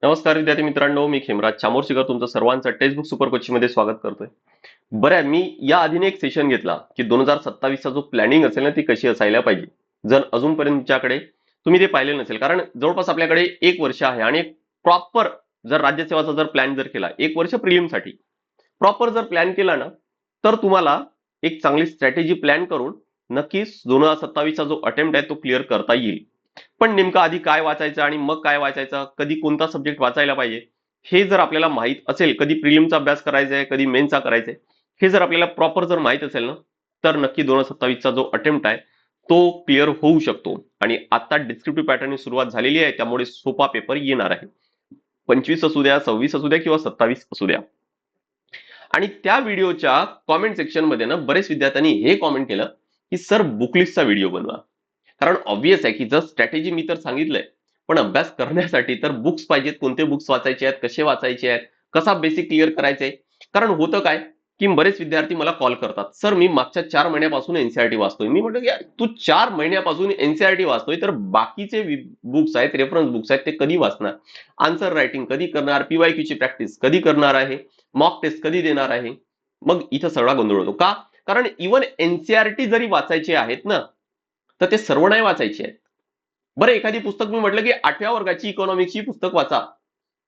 नमस्कार विद्यार्थी मित्रांनो, मी खेमराज चामोर्शीकर तुमचं सर्वांचं टेक्स्टबुक सुपर कोचिंग मध्ये स्वागत करतोय. बरं मी या आधीने एक सेशन घेतला की 2027 चा जो प्लॅनिंग असेल ना ती कशी असायला पाहिजे. जर अजूनपर्यंत तुमच्याकडे तुम्ही ते पाहिले नसेल, कारण जवळपास आपल्याकडे एक वर्ष आहे आणि प्रॉपर जर राज्यसेवाचा जर प्लॅन जर केला एक वर्ष प्रिलिमसाठी प्रॉपर जर प्लॅन केला ना, तर तुम्हाला एक चांगली स्ट्रॅटेजी प्लॅन करून नक्कीच 2027 चा जो अटेम्प्ट आहे तो क्लिअर करता येईल. पण नेमकं आधी काय वाचायचं आणि मग काय वाचायचं, कधी कोणता सब्जेक्ट वाचायला पाहिजे, हे जर आपल्याला माहित असेल, कधी प्रिलिमचा अभ्यास करायचा आहे, कधी मेन्सचा करायचा आहे, हे जर आपल्याला प्रॉपर जर माहित असेल ना, तर नक्की 2027 चा जो अटेम्प्ट आहे तो क्लिअर होऊ शकतो. आणि आता डिस्क्रिप्टिव्ह पॅटर्नची सुरुवात झालेली आहे, त्यामुळे सोपा पेपर येणार आहे. 25 असू द्या, 26 असू द्या किंवा 27 असू द्या. आणि त्या व्हिडिओच्या कॉमेंट सेक्शन मध्ये ना बरेच विद्यार्थ्यांनी हे कॉमेंट केलं की सर बुकलिस्टचा व्हिडिओ बनवा. कारण ऑब्विस आहे की जर स्ट्रॅटेजी मी तर सांगितलंय, पण अभ्यास करण्यासाठी तर बुक्स पाहिजेत. कोणते बुक्स वाचायचे आहेत, कसे वाचायचे आहेत, कसा बेसिक क्लिअर करायचा आहे. कारण होतं काय की बरेच विद्यार्थी मला कॉल करतात, सर मी मागच्या 4 महिन्यापासून एनसीआरटी वाचतोय. मी म्हटलं की तू 4 महिन्यापासून एनसीआरटी वाचतोय, तर बाकीचे बुक्स आहेत, रेफरन्स बुक्स आहेत, ते कधी वाचणार? आन्सर रायटिंग कधी करणार? पीवायक्यू ची प्रॅक्टिस कधी करणार आहे? मॉक टेस्ट कधी देणार आहे? मग इथं सगळा गोंधळ होतो का? कारण इव्हन एनसीआरटी जरी वाचायचे आहेत ना, तर ते सर्व नाही वाचायचे आहेत. बरं एखादी पुस्तक मी म्हटलं की 8व्या वर्गाची इकॉनॉमिक्सची पुस्तक वाचा,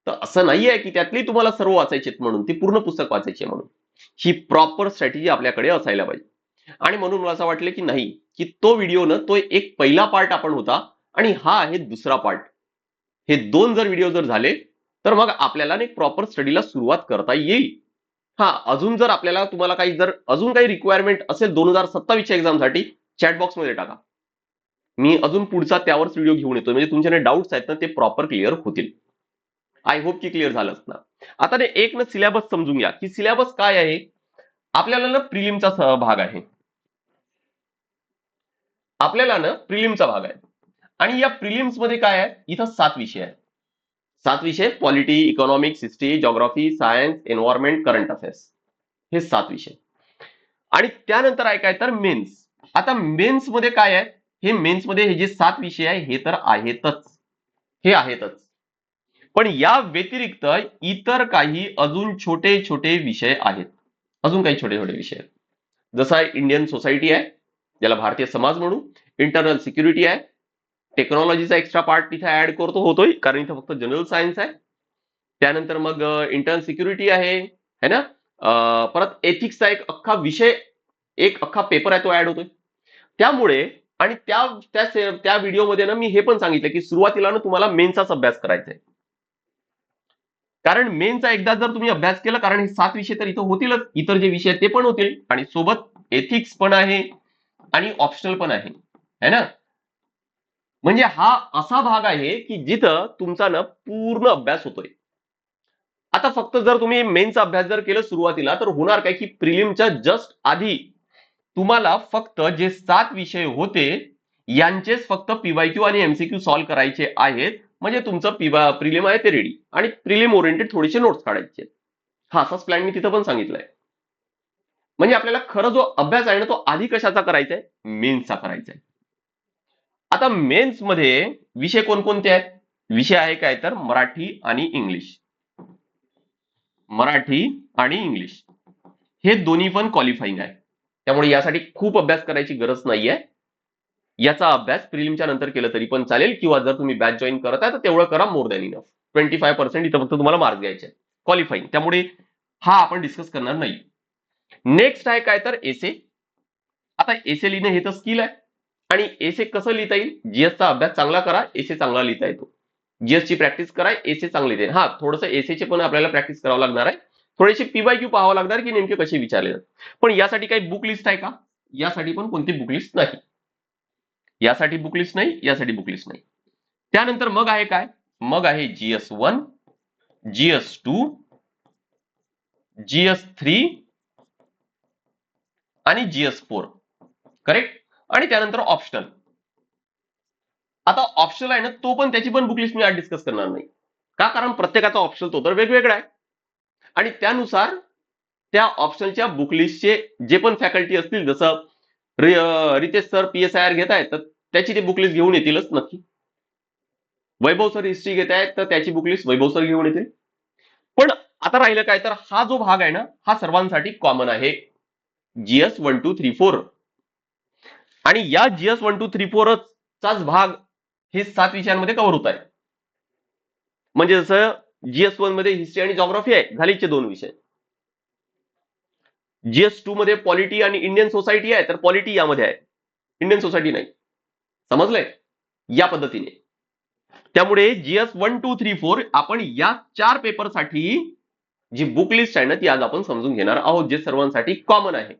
तर असं नाहीये की त्यातली तुम्हाला सर्व वाचायचे म्हणून ती पूर्ण पुस्तक वाचायची म्हणून. ही प्रॉपर स्ट्रॅटेजी आपल्याकडे असायला पाहिजे. आणि म्हणून मला असं वाटलं की नाही, की तो व्हिडिओ ना तो एक पहिला पार्ट आपण होता आणि हा आहे दुसरा पार्ट. हे दोन जर व्हिडिओ जर झाले, तर मग आपल्याला एक प्रॉपर स्टडीला सुरुवात करता येईल. हा, अजून जर आपल्याला तुम्हाला काही जर अजून काही रिक्वायरमेंट असेल 2027 च्या एक्झामसाठी, चॅट बॉक्स मध्ये टाका. मी अजून पुढचा त्यावरच व्हिडिओ घेऊन येतो, म्हणजे तुमचे डाऊट्स आहेत ना ते प्रॉपर क्लिअर होतील. आय होप की क्लिअर झालं ना. आता ते एक ना सिलेबस समजून घ्या की सिलेबस काय आहे. आपल्याला ना प्रिलिमचा भाग आहे. आपल्याला ना प्रिलिमचा भाग आहे आणि या प्रिलिम्स मध्ये काय आहे, इथं 7 विषय आहेत. 7 विषय: polity, economics, history, geography, science, environment, current affairs. हे 7 विषय. आणि त्यानंतर आहे काय तर मेन्स. आता मेन्स मध्ये काय आहे, हे मेन्स मध्ये हे जे 7 विषय आहे हे तर आहेतच, हे आहेतच. पण या व्यतिरिक्त इतर काही अजून छोटे छोटे विषय आहेत. अजून काही छोटे छोटे विषय आहेत. जसा इंडियन सोसायटी आहे, ज्याला भारतीय समाज म्हणू. इंटरनल सिक्युरिटी आहे. टेक्नॉलॉजीचा एक्स्ट्रा पार्ट तिथे ऍड करतो होतोय, कारण इथे फक्त जनरल सायन्स आहे. त्यानंतर मग इंटरनल सिक्युरिटी आहे, है ना. परत एथिक्सचा एक अख्खा विषय, एक अख्खा पेपर आहे तो ऍड होतोय. त्यामुळे आणि त्या त्या त्या व्हिडिओमध्ये ना मी हे पण सांगितलं की सुरुवातीला ना तुम्हाला मेन्सचाच अभ्यास करायचा आहे. कारण मेनचा एकदा जर तुम्ही अभ्यास केला, कारण हे 7 विषय तर इथं होतीलच, इतर जे विषय ते पण होतील आणि सोबत एथिक्स पण आहे आणि ऑप्शनल पण आहे, है ना. म्हणजे हा असा भाग आहे की जिथं तुमचा ना पूर्ण अभ्यास होतोय. आता फक्त जर तुम्ही मेनचा अभ्यास जर केलं सुरुवातीला, तर होणार काय की प्रिलिमच्या जस्ट आधी तुम्हाला फक्त जे 7 विषय होते यांचेच फक्त पीवायक्यू आणि एमसीक्यू सॉल्व्ह करायचे आहेत. म्हणजे तुमचं प्रिलिम आहे ते रेडी, आणि प्रिलिम ओरिएंटेड थोडेसे नोट्स काढायचे. हा असाच प्लॅन मी तिथं पण सांगितलंय. म्हणजे आपल्याला खरं जो अभ्यास आहे ना तो आधी कशाचा करायचा आहे, मेन्सचा करायचा आहे. आता मेन्स मध्ये विषय कोणकोणते आहेत? विषय आहे काय तर मराठी आणि इंग्लिश. मराठी आणि इंग्लिश हे दोन्ही पण क्वालिफाईंग आहे. त्यामुळे यासाठी खूप अभ्यास करायची गरज नाहीये. याचा अभ्यास प्रिलिमच्या नंतर केलं तरी पण चालेल, किंवा जर तुम्ही बॅच जॉईन करत आहे तर तेवढं करा, मोर दॅन इनफ. 25% इथं फक्त तुम्हाला मार्क द्यायचे क्वालिफाईंग, त्यामुळे हा आपण डिस्कस करणार नाही. नेक्स्ट आहे काय तर एसे. आता एसे लिहिणं हे तर स्किल आहे, आणि एसे कसं लिहिता येईल? जीएसचा अभ्यास चांगला करा, एसे चांगला लिहिता येतो. जीएस ची प्रॅक्टिस करा, एसे चांगले येईल. हा, थोडंसं एसेचे पण आपल्याला प्रॅक्टिस करावं लागणार आहे. थोडेसे पीवायक्यू पाहावं लागणार की नेमके कसे विचारले जातात. पण यासाठी काही बुक लिस्ट आहे का? यासाठी पण कोणती बुक लिस्ट नाही. यासाठी बुक लिस्ट नाही, यासाठी बुक लिस्ट नाही. त्यानंतर मग आहे काय? मग आहे GS1, GS2, GS3 आणि GS4. करेक्ट. आणि त्यानंतर ऑप्शनल. आता ऑप्शनल आहे ना, तो पण त्याची पण बुक लिस्ट मी आज डिस्कस करणार नाही. का? कारण प्रत्येकाचा ऑप्शनल तो तर वेगवेगळा आहे, आणि त्यानुसार त्या ऑप्शनच्या बुक लिस्टचे जे पण फॅकल्टी असतील, जसं रितेश सर PSIR घेत आहेत, तर त्याची ते बुक लिस्ट घेऊन येतीलच नक्की. वैभव सर हिस्ट्री घेत आहेत तर त्याची बुक लिस्ट वैभव सर घेऊन येतील. पण आता राहिलं काय, तर हा जो भाग आहे ना हा सर्वांसाठी कॉमन आहे, GS 1 2 3 4. आणि या GS 1 2 3 4 चाच भाग हे 7 विषयांमध्ये कव्हर होत आहे. म्हणजे जसं GS 1 मध्ये हिस्ट्री आणि जॉग्राफी आहे, झालीचे 2 विषय. GS 2 मध्ये पॉलिटी आणि इंडियन सोसायटी आहे, तर पॉलिटी यामध्ये आहे, इंडियन सोसायटी नाही. समजलंय? या पद्धतीने. त्यामुळे GS 1 2 3 4 आपण या 4 पेपरसाठी जी बुक लिस्ट आहे ना ती आज आपण समजून घेणार आहोत, जे सर्वांसाठी कॉमन आहे.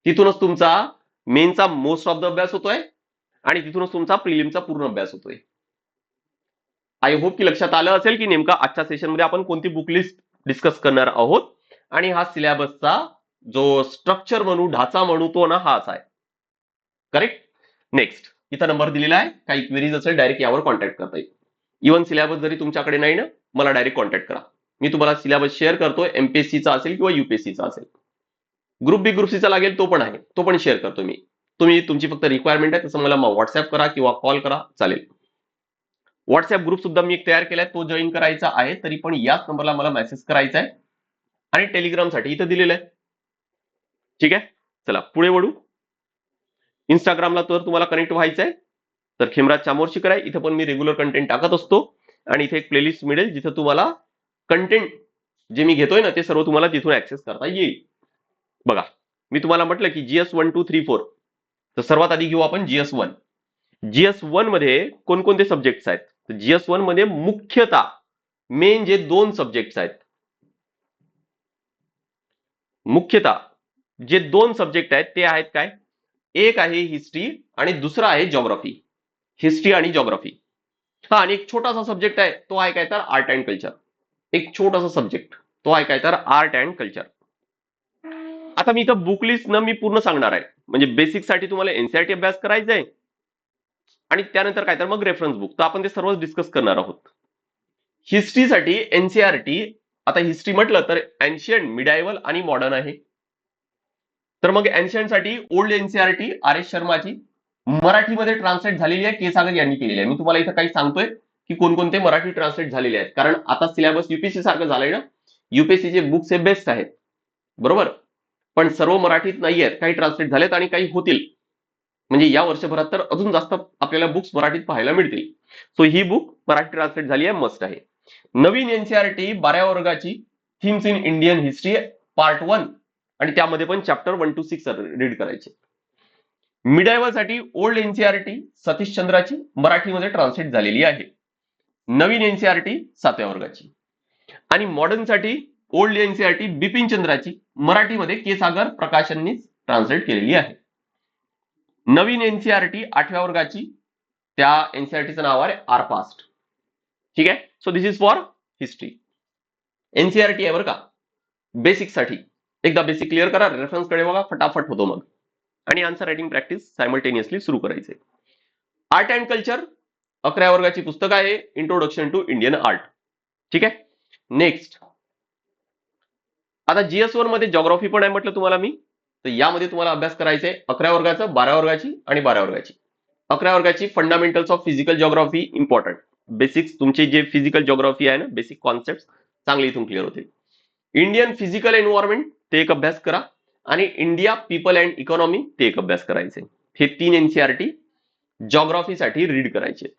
तिथूनच तुमचा मेनचा मोस्ट ऑफ द अभ्यास होतोय आणि तिथूनच तुमचा प्रिलिमचा पूर्ण अभ्यास होतोय. आय होप की लक्षात आलं असेल की नेमका आजच्या सेशनमध्ये आपण कोणती बुक लिस्ट डिस्कस करणार आहोत. आणि हा सिलेबसचा जो स्ट्रक्चर म्हणू, ढाचा म्हणू, तो ना हाच आहे. करेक्ट. नेक्स्ट, इथं नंबर दिलेला आहे, काही क्वेरीज असेल डायरेक्ट यावर कॉन्टॅक्ट करता येईल. इव्हन सिलेबस जरी तुमच्याकडे नाही ना, मला डायरेक्ट कॉन्टॅक्ट करा, मी तुम्हाला सिलेबस शेअर करतोय. MPSCचा असेल किंवा UPSCचा असेल, ग्रुप बी ग्रुप सीचा लागेल तो पण आहे, तो पण शेअर करतो मी. तुम्ही तुमची फक्त रिक्वायरमेंट आहे तसं मला व्हॉट्सअप करा किंवा कॉल करा, चालेल. व्हॉट्सअप ग्रुप सुद्धा मी एक तयार केलाय, तो जॉईन करायचा आहे तरी पण याच नंबरला मला मेसेज करायचा आहे. आणि टेलिग्रामसाठी इथं दिलेलं आहे. ठीक आहे, चला पुढे वळू. इंस्टाग्रामला तर तुम्हाला कनेक्ट व्हायचं आहे तर खेमराज चामोर्शीकर आहे, इथं पण मी रेग्युलर कंटेंट टाकत असतो. आणि इथे एक प्लेलिस्ट मिळेल जिथं तुम्हाला कंटेंट जे मी घेतोय ना ते सर्व तुम्हाला तिथून ऍक्सेस करता येईल. बघा, मी तुम्हाला म्हटलं की GS 1 2 3 4, तर सर्वात आधी घेऊ आपण GS 1. GS 1 मध्ये कोणकोणते सब्जेक्ट्स आहेत, तर GS 1 मध्ये मुख्यतः मेन जे 2 सब्जेक्ट्स आहेत, मुख्यतः जे 2 सब्जेक्ट आहेत ते आहेत काय, एक आहे हिस्ट्री आणि दुसरा आहे जॉग्राफी. हिस्ट्री आणि जॉग्राफी. हा, आणि एक छोटासा सब्जेक्ट आहे तो आहे काय तर आर्ट अँड कल्चर. एक छोटासा सब्जेक्ट तो आहे काय तर आर्ट अँड कल्चर. आता मी इथं बुक लिस्ट न मी पूर्ण सांगणार आहे, म्हणजे बेसिक साठी तुम्हाला NCERT अभ्यास करायचा आहे आणि त्यानंतर काय तर मग रेफरन्स बुक, तर आपण ते सर्वच डिस्कस करणार आहोत. हिस्ट्रीसाठी NCERT, आता हिस्ट्री म्हटलं तर एन्शियंट, मिडायवल आणि मॉडर्न आहे. तर मग एन्शियंट साठी ओल्ड NCERT RS शर्माची मराठीमध्ये ट्रान्सलेट झालेली आहे, के सागर यांनी केलेली आहे. मी तुम्हाला इथं काही सांगतोय की कोणकोणते मराठी ट्रान्सलेट झालेले आहेत, कारण आता सिलेबस UPSC सारखं झालंय ना. UPSC चे बुक्स हे बेस्ट आहेत, बरोबर, पण सर्व मराठीत नाही आहेत, काही ट्रान्सलेट झालेत आणि काही होतील. म्हणजे या वर्षभरात तर अजून जास्त आपल्याला बुक्स मराठीत पाहायला मिळतील. सो ही बुक मराठी ट्रान्सलेट झाली आहे, मस्ट आहे. नवीन NCERT 12व्या वर्गाची themes in Indian history part 1, आणि त्यामध्ये पण चॅप्टर 1 to 6 रीड करायचे. मिडायवल साठी ओल्ड NCERT सतीश चंद्राची मराठीमध्ये ट्रान्सलेट झालेली आहे, नवीन NCERT 7व्या वर्गाची. आणि मॉडर्न साठी ओल्ड NCERT बिपिन चंद्राची मराठीमध्ये के सागर प्रकाशननी ट्रान्सलेट केलेली आहे. नवीन NCERT 8व्या वर्गाची, त्या NCERTचं नाव आहे आरपास्ट. ठीक आहे, so this is for history. NCERT आहे बरं का, बेसिक साठी. एकदा बेसिक क्लिअर करा, रेफरन्स कडे बघा, फटाफट होतो मग. आणि आन्सर रायटिंग प्रॅक्टिस सायमल्टेनियसली सुरू करायचे. आर्ट अँड कल्चर 11व्या वर्गाची पुस्तक आहे, इंट्रोडक्शन टू इंडियन आर्ट. ठीक आहे. नेक्स्ट, आता GS 1 मध्ये जॉग्राफी पण आहे म्हटलं तुम्हाला मी, तर यामध्ये तुम्हाला अभ्यास करायचा आहे 11व्या वर्गाचं, 12व्या वर्गाची आणि 12व्या वर्गाची. 11व्या वर्गाची fundamentals of physical geography important, basics तुमचे जे फिजिकल जॉग्राफी आहे ना, बेसिक कॉन्सेप्ट चांगले इथून क्लिअर होतील. इंडियन फिजिकल एन्व्हायरमेंट ते एक अभ्यास करा, आणि इंडिया पीपल अँड इकॉनॉमी ते एक अभ्यास करायचे. हे 3 NCERT जॉग्राफीसाठी रीड करायचे.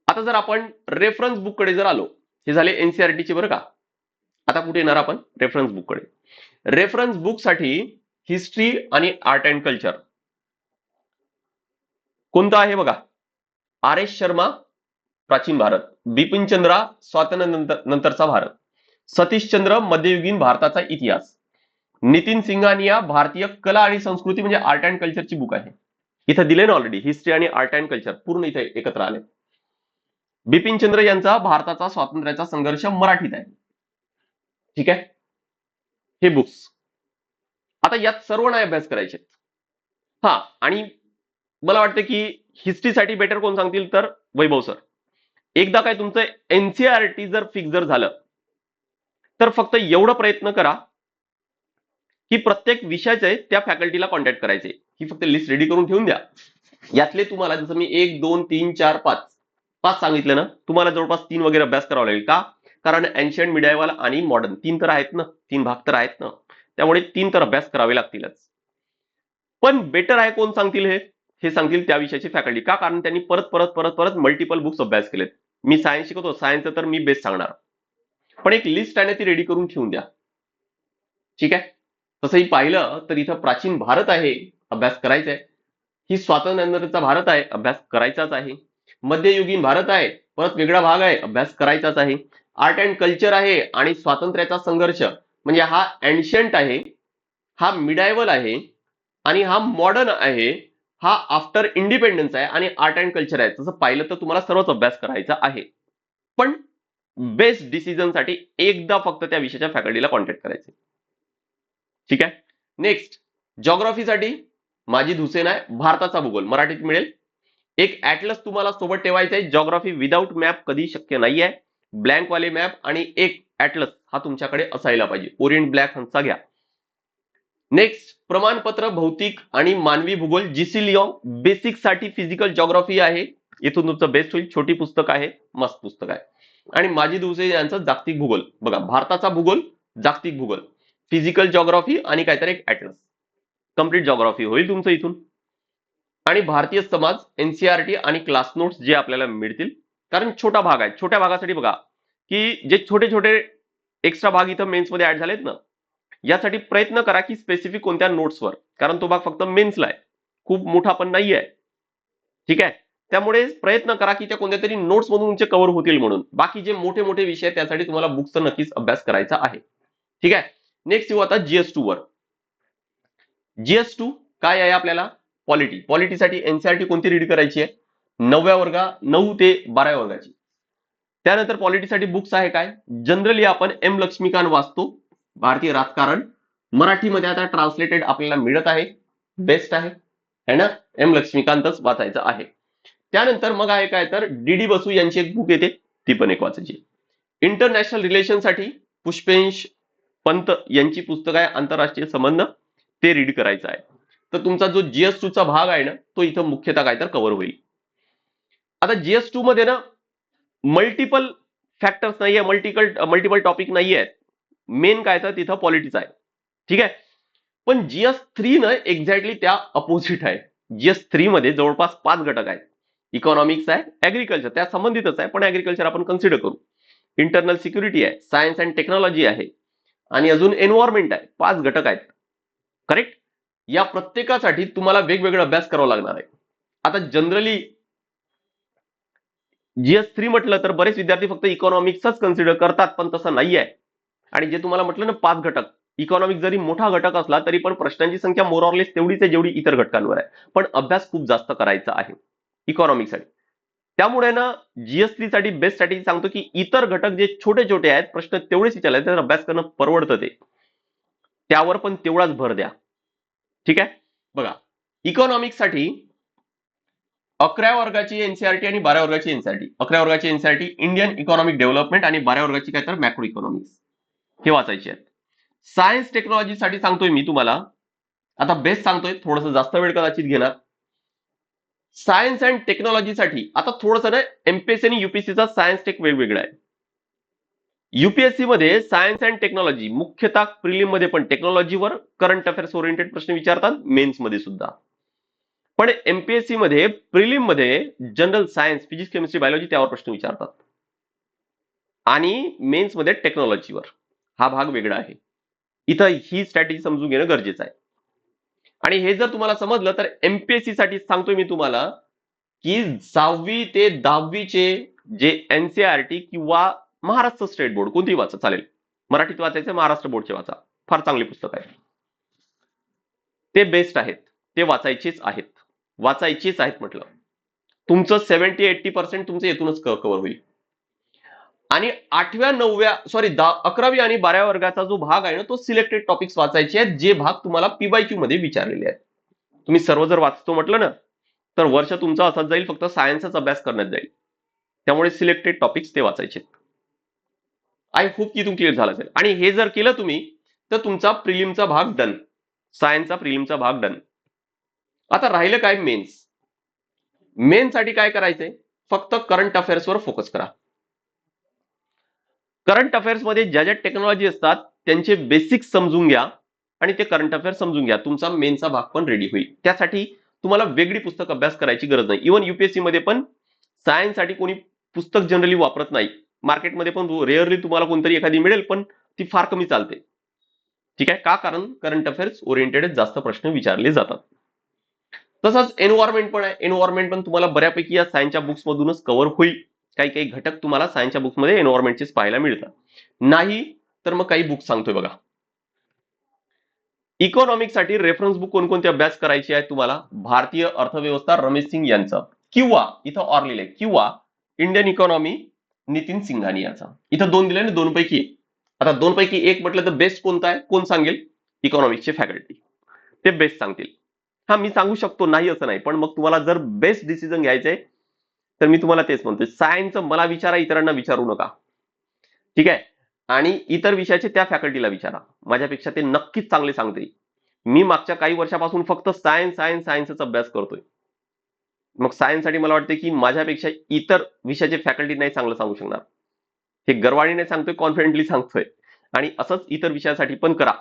आता जर आपण रेफरन्स बुक कडे जर आलो, हे झाले NCERT चे बरं का. आता कुठे येणार आपण, रेफरन्स बुक कडे. रेफरन्स बुक साठी हिस्ट्री आणि आर्ट अँड कल्चर कोणतं आहे बघा, RS शर्मा प्राचीन भारत, बिपिन चंद्रा स्वातंत्र्य नंतरचा भारत, सतीश चंद्र मध्ययुगीन भारताचा इतिहास, नितीन सिंघानिया भारतीय कला आणि संस्कृती, म्हणजे आर्ट अँड कल्चरची बुक आहे. इथं दिले ना ऑलरेडी, हिस्ट्री आणि आर्ट अँड कल्चर पूर्ण इथे एकत्र आले. बिपिन चंद्र यांचा भारताचा स्वातंत्र्याचा संघर्ष मराठीत आहे. ठीक आहे, हे बुक्स. आता यात सर्व नाही अभ्यास करायचे. हा, आणि मला वाटतं की हिस्ट्रीसाठी बेटर कोण सांगतील तर वैभव सर. एकदा काय तुमचं NCERT जर फिक्स जर झालं तर फक्त एवढा प्रयत्न करा की प्रत्येक विषयाचे त्या फॅकल्टीला कॉन्टॅक्ट करायचे. ही फक्त लिस्ट रेडी करून ठेवून द्या. यातले तुम्हाला जसं मी 1 2 3 4 5 5 सांगितलं ना, तुम्हाला जवळपास 3 वगैरे अभ्यास करावा लागेल. का? कारण एन्शियंट, मिडायवल आणि मॉडर्न 3 तर आहेत ना, 3 भाग तर आहेत ना. त्यामुळे 3 तर अभ्यास करावे लागतीलच. पण बेटर आहे कोण सांगतील हे सांगतील त्या विषयाची फॅकल्टी. का? कारण त्यांनी परत परत परत परत मल्टिपल बुक्स अभ्यास केलेत. मी सायन्स शिकवतो, सायन्सचं तर मी बेस्ट सांगणार. पण एक लिस्ट आहे ना, ती रेडी करून ठेवून द्या. ठीक आहे. तसंही पाहिलं तर इथं प्राचीन भारत आहे, अभ्यास करायचा आहे. ही स्वातंत्र्यानंतरचा भारत आहे, अभ्यास करायचाच आहे. मध्ययुगीन भारत आहे, परत वेगळा भाग आहे, अभ्यास करायचाच आहे. आर्ट अँड कल्चर आहे आणि स्वातंत्र्याचा संघर्ष म्हणजे हा एन्शियंट आहे, हा मिडायवल आहे आणि हा मॉडर्न आहे, हा आफ्टर इंडिपेंडन्स आहे आणि आर्ट अँड कल्चर आहे. तसं पाहिलं तर तुम्हाला सर्वच अभ्यास करायचा आहे. पण बेस्ट डिसिजनसाठी एकदा फक्त त्या विषयाच्या फॅकल्टीला कॉन्टॅक्ट करायचे. ठीक आहे. नेक्स्ट, जॉग्राफीसाठी माजिद हुसेन आहे, भारताचा भूगोल मराठीत मिळेल. एक ऍटलस तुम्हाला सोबत ठेवायचा आहे. जॉग्राफी विदाऊट मॅप कधी शक्य नाही आहे. ब्लँक वाले मॅप आणि एक ऍटलस हा तुमच्याकडे असायला पाहिजे. ओरिएंट ब्लॅक हंसा घ्या. नेक्स्ट, प्रमाणपत्र भौतिक आणि मानवी भूगोल जिसिलिओ बेसिक साठी फिजिकल जॉग्राफी आहे. इथून तुमचं बेस्ट होईल. छोटी पुस्तक आहे, मस्त पुस्तक आहे. आणि माजिद हुसेन यांचं जागतिक भूगोल बघा, भारताचा भूगोल, जागतिक भूगोल, फिजिकल जॉग्राफी आणि काहीतरी एक ऍटलस. कम्प्लीट जॉग्राफी होईल तुमचं इथून. आणि भारतीय समाज, एनसीआरटी आणि क्लास नोट्स जे आपल्याला मिळतील. कारण छोटा भाग आहे. छोट्या भागासाठी बघा की जे छोटे छोटे एक्स्ट्रा भाग इथं मेन्समध्ये ऍड झालेत ना, यासाठी प्रयत्न करा की स्पेसिफिक कोणत्या नोट्सवर, कारण तो भाग फक्त मेन्सला आहे, खूप मोठा पण नाही आहे. ठीक आहे. त्यामुळे प्रयत्न करा की त्या कोणत्या तरी नोट्स मधून तुमचे कव्हर होतील म्हणून. बाकी जे मोठे मोठे विषय आहेत त्यासाठी तुम्हाला बुक्सचा नक्कीच अभ्यास करायचा आहे. ठीक आहे. नेक्स्ट येऊ आता जीएस2 वर. जीएस2 काय आहे आपल्याला? पॉलिटी. पॉलिटीसाठी एनसीआरटी कोणती रीड करायची आहे? 9 ते 12व्या वर्गाची. त्यानंतर पॉलिटीसाठी बुक्स आहे काय? जनरली आपण एम लक्ष्मीकांत वाचतो, भारतीय राजकारण. मराठीमध्ये आता ट्रान्सलेटेड आपल्याला मिळत आहे, बेस्ट आहे ना. एम लक्ष्मीकांतच वाचायचं आहे. त्यानंतर मग आहे काय तर डीडी बसू यांची एक बुक येते, ती पण एक वाचायची. इंटरनॅशनल रिलेशनसाठी पुष्पेश पंत यांची पुस्तक आहे, आंतरराष्ट्रीय संबंध, ते रीड करायचं आहे. तर तुमचा जो जीएस2 चा भाग आहे ना, तो इथं मुख्यतः काय तर कव्हर होईल. आता जीएस2 मध्ये ना मल्टिपल फॅक्टर्स नाहीये, मल्टिपल टॉपिक नाहीये. मेन काय तर तिथं पॉलिटिक्स आहे. ठीक आहे. पण जीएस3 न एक्झॅक्टली त्या अपोजिट आहे. जीएस3 मध्ये जवळपास 5 घटक आहेत. इकॉनॉमिक्स आहे, ऍग्रिकल्चर त्या संबंधितच आहे, पण ऍग्रिकल्चर आपण कन्सिडर करू. इंटरनल सिक्युरिटी आहे, सायन्स अँड टेक्नॉलॉजी आहे आणि अजून एन्व्हायरमेंट आहे. 5 घटक आहेत. करेक्ट. या प्रत्येकासाठी तुम्हाला वेगवेगळा अभ्यास करावा लागणार आहे. आता जनरली जीएस3 म्हटलं तर बरेच विद्यार्थी फक्त इकॉनॉमिक्सच कन्सिडर करतात, पण तसं नाही आहे. आणि जे तुम्हाला म्हटलं ना 5 घटक, इकॉनॉमिक्स जरी मोठा घटक असला तरी पण प्रश्नांची संख्या मोरऑरलेस तेवढीच आहे जेवढी इतर घटकांवर आहे. पण अभ्यास खूप जास्त करायचा आहे इकॉनॉमिक्ससाठी. त्यामुळे ना जीएस3 साठी बेस्ट स्ट्रॅटेजी सांगतो की इतर घटक जे छोटे छोटे आहेत, प्रश्न तेवढेच विचारले तर अभ्यास करणं परवडतं, ते त्यावर पण तेवढाच भर द्या. ठीक आहे. बघा, इकॉनॉमिक्स साठी 11व्या वर्गाची एनसीआरटी आणि 12व्या वर्गाची एनसीआरटी. 11व्या वर्गाची एनसीआरटी इंडियन इकॉनॉमिक डेव्हलपमेंट आणि 12व्या वर्गाची काय तर मॅक्रो इकॉनॉमिक्स, हे वाचायचे आहेत. सायन्स टेक्नॉलॉजीसाठी सांगतोय मी तुम्हाला, आता बेस्ट सांगतोय, थोडंसं जास्त वेळ कदाचित घेणार. सायन्स अँड टेक्नॉलॉजीसाठी आता थोडंसं ना एमपीएससी आणि युपीएससीचा सायन्स टेक वेगवेगळा आहे. युपीएससी मध्ये सायन्स अँड टेक्नॉलॉजी मुख्यतः प्रिलिम मध्ये पण टेक्नॉलॉजीवर करंट अफेअर्स ओरिएंटेड प्रश्न विचारतात, मेन्स मध्ये सुद्धा. पण एमपीएससी मध्ये प्रिलिम मध्ये general science, physics, chemistry, biology त्यावर प्रश्न विचारतात आणि मेन्स मध्ये टेक्नॉलॉजीवर. हा भाग वेगळा आहे. इथं ही स्ट्रॅटेजी समजून घेणं गरजेचं आहे. आणि हे जर तुम्हाला समजलं तर एमपीएससी साठी सांगतोय मी तुम्हाला की 6वी ते 10वीचे जे एनसीआरटी किंवा महाराष्ट्र स्टेट बोर्ड कोणती वाचा चालेल, मराठीत वाचायचं महाराष्ट्र बोर्डचे वाचा, फार चांगली पुस्तक आहे, ते बेस्ट आहेत, ते वाचायचीच आहेत म्हटलं. तुमचं 70-80% तुमचं येथूनच कव्हर होईल. आणि 8व्या 9व्या 11वी आणि 12व्या वर्गाचा जो भाग आहे ना, तो सिलेक्टेड टॉपिक्स वाचायचे आहेत, जे भाग तुम्हाला पीवायक्यू मध्ये विचारलेले आहेत. तुम्ही सर्व जर वाचतो म्हटलं ना तर वर्ष तुमचं असंच जाईल, फक्त सायन्सचा अभ्यास करण्यात जाईल. त्यामुळे सिलेक्टेड टॉपिक्स ते वाचायचे. आय होप की तुम्ही क्लिअर झाला असेल. आणि हे जर केलं तुम्ही तर तुमचा प्रिलिमचा भाग डन, सायन्सचा प्रिलिमचा भाग डन. आता राहिलं काय मेन्स. मेन्स साठी काय करायचंय? फक्त करंट अफेअर्सवर फोकस करा. करंट अफेअर्स मध्ये ज्या ज्या टेक्नॉलॉजी असतात त्यांचे बेसिक्स समजून घ्या आणि ते करंट अफेअर्स समजून घ्या. तुमचा मेनचा भाग पण रेडी होईल. त्यासाठी तुम्हाला वेगळी पुस्तक अभ्यास करायची गरज नाही. इव्हन युपीएससी मध्ये पण सायन्स साठी कोणी पुस्तक जनरली वापरत नाही. मार्केटमध्ये पण रेअरली तुम्हाला कोणतरी एखादी मिळेल, पण ती फार कमी चालते. ठीक आहे का? कारण करंट अफेअर्स ओरिएंटेड जास्त प्रश्न विचारले जातात. तसंच एन्व्हायरमेंट पण आहे. एन्व्हायरमेंट पण तुम्हाला बऱ्यापैकी या सायन्सच्या बुक्स मधूनच कव्हर होईल. काही काही घटक तुम्हाला सायन्सच्या बुक्समध्ये एन्व्हायरमेंटचेच पाहायला मिळतात. नाही तर मग काही बुक सांगतोय बघा. इकॉनॉमिक्ससाठी रेफरन्स बुक कोणकोणते अभ्यास करायची आहे तुम्हाला? भारतीय अर्थव्यवस्था रमेश सिंग यांचं, किंवा इथं ऑर लिहिलंय, किंवा इंडियन इकॉनॉमी नितीन सिंघानी याचा. इथं दोन दिले ना, दोन पैकी एक. आता दोन पैकी एक म्हटलं तर बेस्ट कोणता आहे? कोण सांगेल? इकॉनॉमिक्सचे फॅकल्टी, ते बेस्ट सांगतील. हा, मी सांगू शकतो, नाही असं नाही, पण मग तुम्हाला जर बेस्ट डिसिजन घ्यायचंय तर मी तुम्हाला तेच म्हणतोय, सायन्सचं मला विचारा, इतरांना विचारू नका. ठीक आहे? आणि इतर विषयाचे त्या फॅकल्टीला विचारा, माझ्यापेक्षा ते नक्कीच चांगले सांगतील. मी मागच्या काही वर्षापासून फक्त सायन्सचा अभ्यास करतोय. मग सायन्ससाठी मला वाटतं की माझ्यापेक्षा इतर विषयाचे फॅकल्टी नाही चांगलं सांगू शकणार. हे गर्वाणीने सांगतोय, कॉन्फिडेंटली सांगतोय. आणि असंच इतर विषयासाठी पण करा.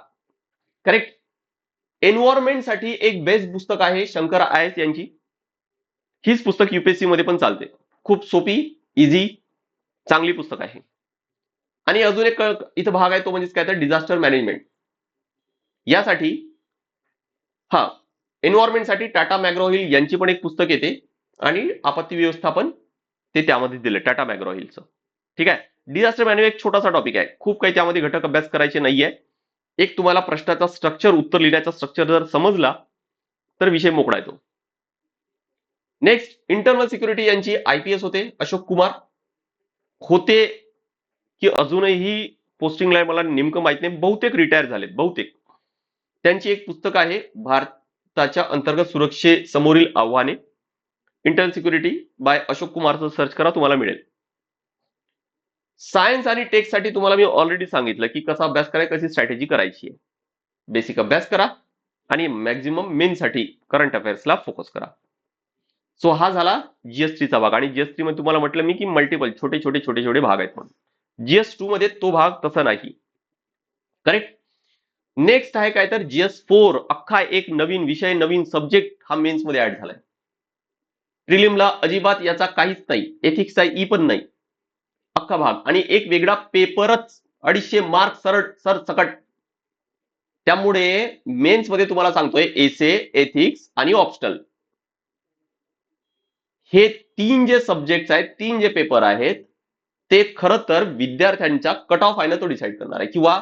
करेक्ट. एन्व्हायरमेंटसाठी एक बेस्ट पुस्तक आहे शंकर आयस यांची. हीच पुस्तक युपीएससी मध्ये पण चालते. खूप सोपी, इझी, चांगली पुस्तक आहे. आणि अजून एक इथं भाग आहे, तो म्हणजे काय तर डिझास्टर मॅनेजमेंट. यासाठी हा, एन्व्हायरमेंटसाठी टाटा मॅग्रो हिल यांची पण एक पुस्तक येते, आणि आपत्ती व्यवस्थापन ते त्यामध्ये दिले टाटा मॅग्रो हिलचं. ठीक आहे. डिझास्टर मॅनेजमेंट एक छोटासा टॉपिक आहे, खूप काही त्यामध्ये घटक अभ्यास करायचे नाहीये. एक तुम्हाला प्रश्नाचा स्ट्रक्चर, उत्तर लिहिण्याचा स्ट्रक्चर जर समजला तर विषय मोकळा येतो. नेक्स्ट, इंटरनल सिक्युरिटी यांची आयपीएस होते अशोक कुमार. होते की अजूनही पोस्टिंगला मला नेमकं माहित नाही, बहुतेक रिटायर झालेत बहुतेक. त्यांची एक पुस्तक आहे, भारताच्या अंतर्गत सुरक्षेसमोरील आव्हाने. इंटरनल सिक्युरिटी बाय अशोक कुमारचं सर्च करा, तुम्हाला मिळेल. सायन्स आणि टेकसाठी तुम्हाला मी ऑलरेडी सांगितलं की कसा अभ्यास करायचा, कशी स्ट्रॅटेजी करायची आहे. बेसिक अभ्यास करा आणि मॅक्झिमम मेनसाठी करंट अफेअर्सला फोकस करा. सो हा झाला जीएसटीचा भाग. आणि जीएसटी मध्ये तुम्हाला म्हटलं मी की मल्टिपल छोटे छोटे भाग आहेत म्हणून. जीएस2 मध्ये तो भाग तसा नाही. करेक्ट. नेक्स्ट आहे काय तर जीएस4, अख्खा एक नवीन विषय, नवीन सब्जेक्ट हा मेन्स मध्ये ऍड झालाय. प्रिलिमला अजिबात याचा काहीच नाही, एथिक्सचा ई पण नाही, अख्खा भाग. आणि एक वेगळा पेपरच 250 मार्क सरसकट. त्यामुळे मेन्स मध्ये तुम्हाला सांगतोय, एसे, एथिक्स आणि ऑप्शनल, हे तीन जे सब्जेक्ट आहेत, तीन जे पेपर आहेत, ते खरं तर विद्यार्थ्यांच्या कट ऑफ आहे ना तो डिसाईड करणार आहे, किंवा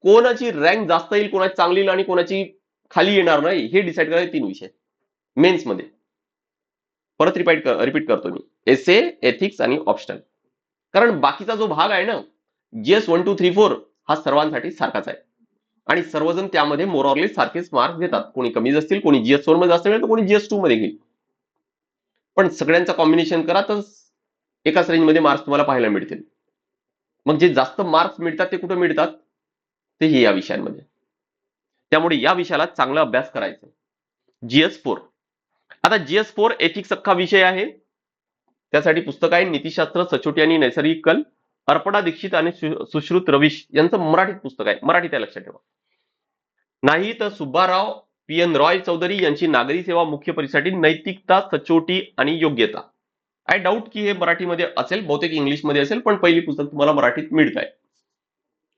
कोणाची रँक जास्त येईल, कोणाची चांगली येईल आणि कोणाची खाली येणार नाही, हे डिसाईड करायचे तीन विषय मेन्स मध्ये. परत रिपीट करतो मी, एसे, एथिक्स आणि ऑप्शनल. कारण बाकीचा जो भाग आहे ना, जीएस 1, 2, 3, 4 हा सर्वांसाठी सारखाच आहे. आणि सर्वजण त्यामध्ये मोरॉरलेस सारखेच मार्क्स देतात. कोणी कमी असतील, कोणी जीएस4 मध्ये जास्त मिळेल, तर कोणी जीएस2 मध्ये घेईल. पण सगळ्यांचं कॉम्बिनेशन करा तर एकाच रेंजमध्ये मार्क्स तुम्हाला पाहायला मिळतील. मग जे जास्त मार्क्स मिळतात ते कुठे मिळतात? ते या विषयांमध्ये. त्यामुळे या विषयाला चांगला अभ्यास करायचा. जीएस4. आता जीएस4 एथिक्स अख्खा विषय आहे. त्यासाठी पुस्तक आहे नीतिशास्त्र, सचोटी आणि नैसर्गिक कल, अर्पणा दीक्षित आणि सुश्रुत रवीश यांचं मराठीत पुस्तक आहे. मराठीत आहे, लक्षात ठेवा. नाही तर सुब्बाराव पी.एन. रॉय चौधरी यांची नागरी सेवा मुख्य परीक्षेसाठी नैतिकता, सचोटी आणि योग्यता. आय डाऊट की हे मराठीमध्ये असेल, बहुतेक इंग्लिशमध्ये असेल, पण पहिली पुस्तक तुम्हाला मराठीत मिळत आहे.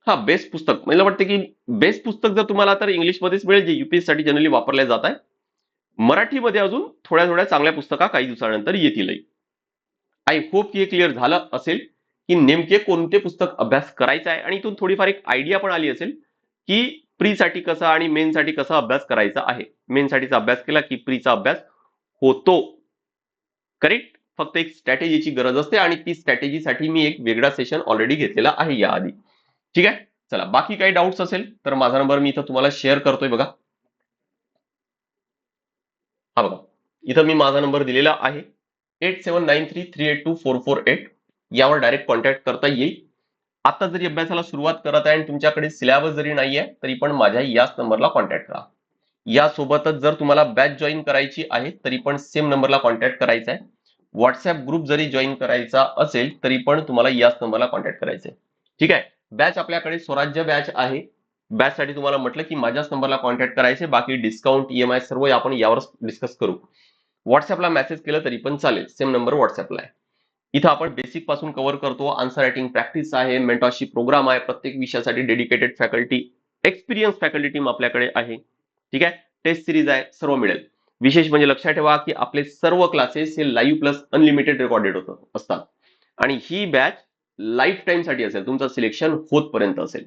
हा, बेस्ट पुस्तक मला वाटतं की बेस्ट पुस्तक जर तुम्हाला तर इंग्लिशमध्येच मिळेल, जे युपीएससी साठी जनरली वापरल्या जात आहे. मराठीमध्ये अजून थोड्या चांगल्या पुस्तका काही दिवसानंतर येतीलही. आय होप की हे क्लिअर झालं असेल की नेमके कोणते पुस्तक अभ्यास करायचा आहे, आणि इथून थोडीफार एक आयडिया पण आली असेल की प्रीसाठी कसा आणि मेनसाठी कसा अभ्यास करायचा आहे. मेनसाठीचा अभ्यास केला की प्रीचा अभ्यास होतो. करेक्ट. फक्त एक स्ट्रॅटेजीची गरज असते, आणि ती स्ट्रॅटेजीसाठी मी एक वेगळा सेशन ऑलरेडी घेतलेला आहे याआधी. ठीक आहे. चला, बाकी काही डाऊट्स असेल तर माझा नंबर मी इथं तुम्हाला शेअर करतोय बघा. हा बघा, इथं मी माझा नंबर दिलेला आहे 8793382448. यावर डायरेक्ट कॉन्टॅक्ट करता येईल. आता जरी अभ्यासाला सुरुवात करत आहे आणि तुमच्याकडे सिलेबस जरी नाहीये तरी पण माझ्या याच नंबरला कॉन्टॅक्ट करा. यासोबतच जर तुम्हाला बॅच जॉईन करायची आहे तरी पण सेम नंबरला कॉन्टॅक्ट करायचा आहे. व्हॉट्सअप ग्रुप जरी जॉईन करायचा असेल तरी पण तुम्हाला याच नंबरला कॉन्टॅक्ट करायचे. ठीक आहे. बॅच आपल्याकडे स्वराज्य बॅच आहे. बॅच साठी तुम्हाला म्हटलं की माझ्याच नंबरला कॉन्टॅक्ट करायचे. बाकी डिस्काउंट EMI सर्व आपण यावर डिस्कस करू. व्हॉट्सअपला मेसेज केलं तरी पण चालेल. सेम नंबर व्हॉट्सअपला आहे. इथं आपण बेसिक पासून कव्हर करतो. आन्सर रायटिंग प्रॅक्टिस आहे, मेंटॉरशिप प्रोग्राम आहे, प्रत्येक विषयासाठी dedicated faculty, experience faculty team आपल्याकडे आहे. ठीक आहे. टेस्ट सिरीज आहे, सर्व मिळेल. विशेष म्हणजे लक्षात ठेवा की आपले सर्व क्लासेस हे लाईव्ह प्लस अनलिमिटेड रेकॉर्डेड असतात आणि ही बॅच लाईफ टाइम साठी असेल, तुमचं सिलेक्शन होतपर्यंत असेल.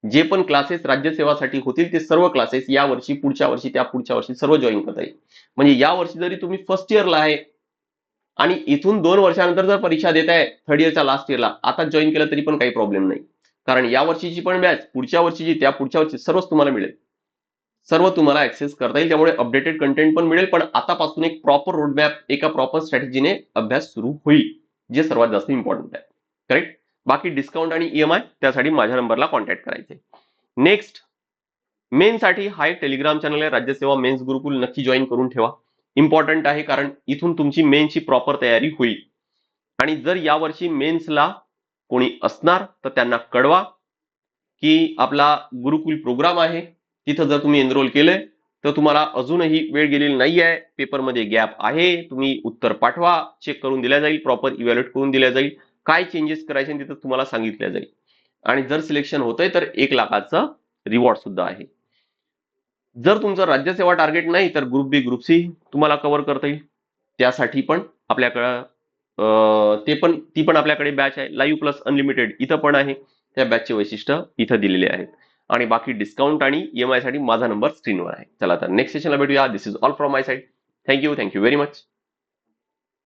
जे पण क्लासेस राज्यसेवासाठी होतील ते सर्व क्लासेस या वर्षी, पुढच्या वर्षी, त्या पुढच्या वर्षी सर्व जॉईन करता येईल. म्हणजे या वर्षी जरी तुम्ही फर्स्ट इयरला आहे आणि इथून 2 वर्षानंतर जर परीक्षा देताय थर्ड इयरच्या लास्ट इयरला, आता जॉईन केलं तरी पण काही प्रॉब्लेम नाही. कारण या वर्षीची पण बॅच, पुढच्या वर्षीची, त्या पुढच्या वर्षी सर्वच तुम्हाला मिळेल. सर्व तुम्हाला ऍक्सेस करता येईल. त्यामुळे अपडेटेड कंटेंट पण मिळेल. पण आतापासून एक प्रॉपर रोडमॅप, एका प्रॉपर स्ट्रॅटेजीने अभ्यास सुरू होईल, जे सर्वात जास्त इम्पॉर्टंट आहे. करेक्ट. बाकी डिस्काउंट आणि EMI त्यासाठी माझ्या नंबरला कॉन्टॅक्ट करायचे. नेक्स्ट, मेनसाठी हा एक टेलिग्राम चॅनल आहे, राज्यसेवा मेन्स गुरुकुल, नक्की जॉईन करून ठेवा. इम्पॉर्टंट आहे, कारण इथून तुमची मेन्सची प्रॉपर तयारी होईल. आणि जर यावर्षी मेन्सला कोणी असणार तर त्यांना कळवा की आपला गुरुकुल प्रोग्राम आहे. तिथं जर तुम्ही एनरोल केलंय तर तुम्हाला अजूनही वेळ गेलेली नाही आहे. पेपरमध्ये गॅप आहे, तुम्ही उत्तर पाठवा, चेक करून दिल्या जाईल, प्रॉपर इव्हॅल्युएट करून दिल्या जाईल, काय चेंजेस करायचे तिथं तुम्हाला सांगितल्या जाईल. आणि जर सिलेक्शन होतंय तर 1 लाखाचं रिवॉर्ड सुद्धा आहे. जर तुमचं राज्यसेवा टार्गेट नाही तर ग्रुप बी, ग्रुप सी तुम्हाला कव्हर करता येईल. त्यासाठी पण आपल्याकडं ती पण आपल्याकडे बॅच आहे, लाईव्ह प्लस अनलिमिटेड इथं पण आहे. त्या बॅचचे वैशिष्ट्य इथं दिलेले आहेत. आणि बाकी डिस्काउंट आणि EMI साठी माझा नंबर स्क्रीनवर आहे. चला तर नेक्स्ट सेशनला भेटूया. This is all from my side. Thank you very much.